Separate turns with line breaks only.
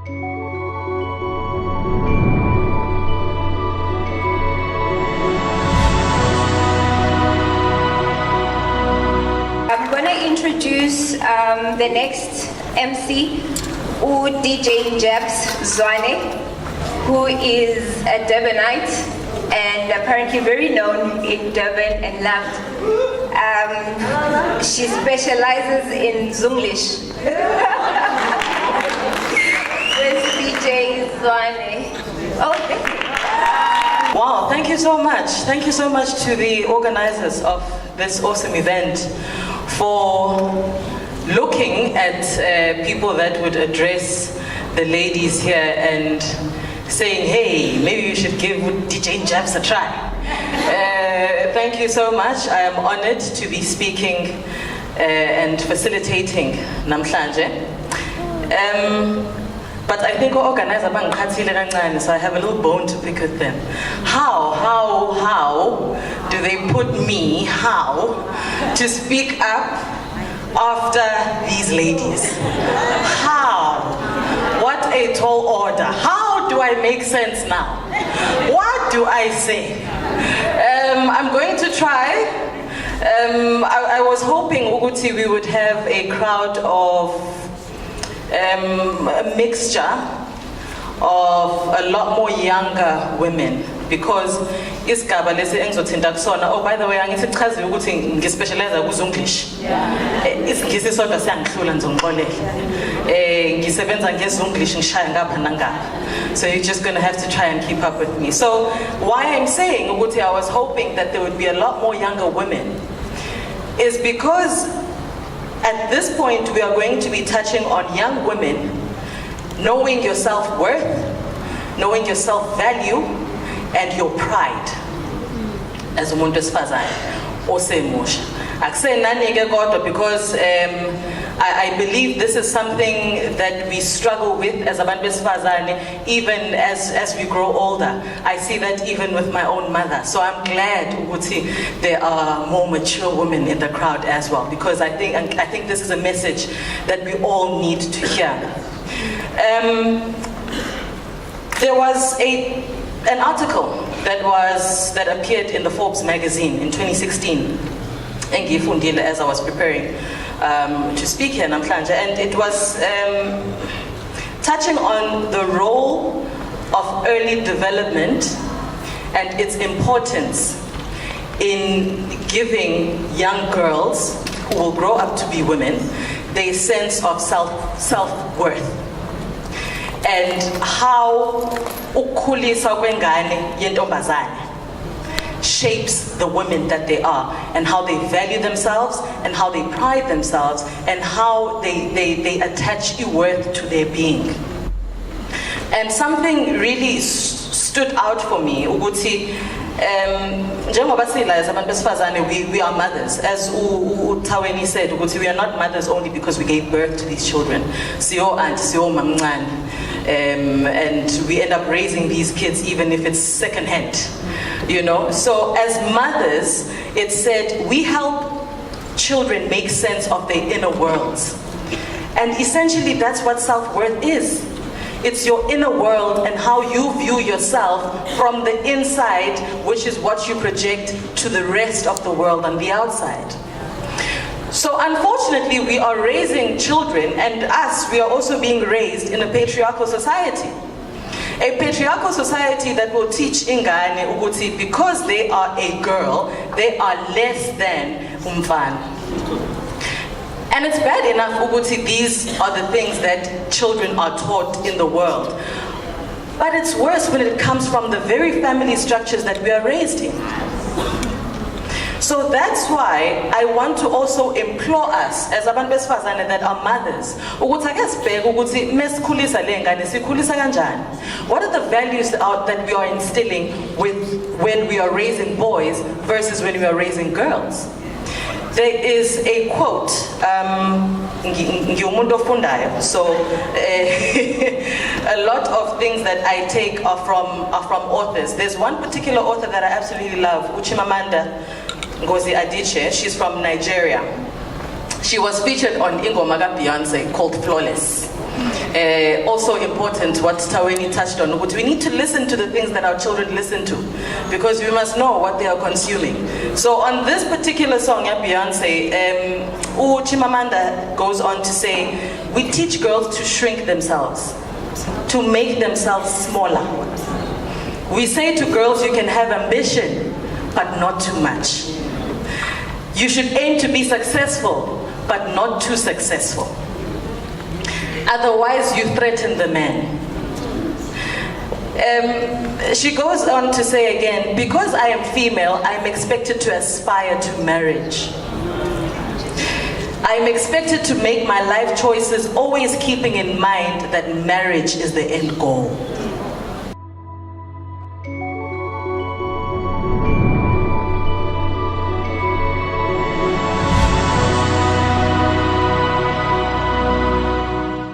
I'm going to introduce the next MC, DJ GBR-Wome, who is a Durbanite and apparently very known in Durban and loved. She specializes in Zunglish. This DJ Wome. Oh, thank you.
Wow, thank you so much. Thank you so much to the organizers of this awesome event for looking at people that would address the ladies here and saying, hey, maybe you should give DJ GBR a try. Thank you so much. I am honored to be speaking and facilitating namhlanje. But I think organizer so I have a little bone to pick with them. How do they put me, to speak up after these ladies? How? What a tall order. How do I make sense now? What do I say? I'm going to try. I was hoping, Uguti, we would have a crowd of a mixture of a lot more younger women, because isigaba lesi engizothinta kusona, oh by the way angithi chazi ukuthi ngispecialize kuZunglish. Isingisi sodwa siyangihlula ngizongixolela. Ngisebenza ngeZunglish ngishaya ngapha nangapha. So you're just going to have to try and keep up with me. So why I'm saying ukuthi I was hoping that there would be a lot more younger women is because at this point we are going to be touching on young women knowing your self-worth, knowing your self-value, and your pride as umuntu wesifazane osemusha. Akusenani-ke kodwa because I believe this is something that we struggle with as abantu besifazane even as we grow older. I see that even with my own mother. So I'm glad ukuthi there are more mature women in the crowd as well, because I think this is a message that we all need to hear. There was an article that appeared in the Forbes magazine in 2016, as I was preparing to speak here namhlanje, and it was touching on the role of early development and its importance in giving young girls who will grow up to be women their sense of self-worth, and how ukukhulisa kwengane yentombazane shapes the women that they are, and how they value themselves, and how they pride themselves, and how they attach worth to their being. And something really stood out for me, ukuthi njengoba sila as abantu besifazane we are mothers, as uThaweni said, ukuthi we are not mothers only because we gave birth to these children. Siyo auntie, siyo mamncane, and we end up raising these kids even if it's secondhand, you know. So as mothers, it said we help children make sense of their inner worlds, and essentially that's what self-worth is. It's your inner world and how you view yourself from the inside, which is what you project to the rest of the world on the outside. So unfortunately, we are raising children, and we are also being raised in a patriarchal society. A patriarchal society that will teach ingane ukuthi because they are a girl, they are less than umfana. And it's bad enough ukuthi these are the things that children are taught in the world. But it's worse when it comes from the very family structures that we are raised in. So that's why I want to also implore us as abantu besifazane that are mothers, ukuthi ake sibheke ukuthi mesikhulisa le ngane sikhulisa kanjani. What are the values that we are instilling when we are raising boys versus when we are raising girls? There is a quote, ngiwumuntu ofundayo, so a lot of things that I take are from authors. There's one particular author that I absolutely love, Uchimamanda Ngozi Adichie. She's from Nigeria. She was featured on Ingoma ka Beyonce called Flawless. Also important, what Taweni touched on, but we need to listen to the things that our children listen to, because we must know what they are consuming. So on this particular song, Beyonce, Chimamanda goes on to say, we teach girls to shrink themselves, to make themselves smaller. We say to girls, you can have ambition, but not too much. You should aim to be successful, but not too successful. Otherwise, you threaten the man. She goes on to say again, because I am female, I am expected to aspire to marriage. I am expected to make my life choices always keeping in mind that marriage is the end goal.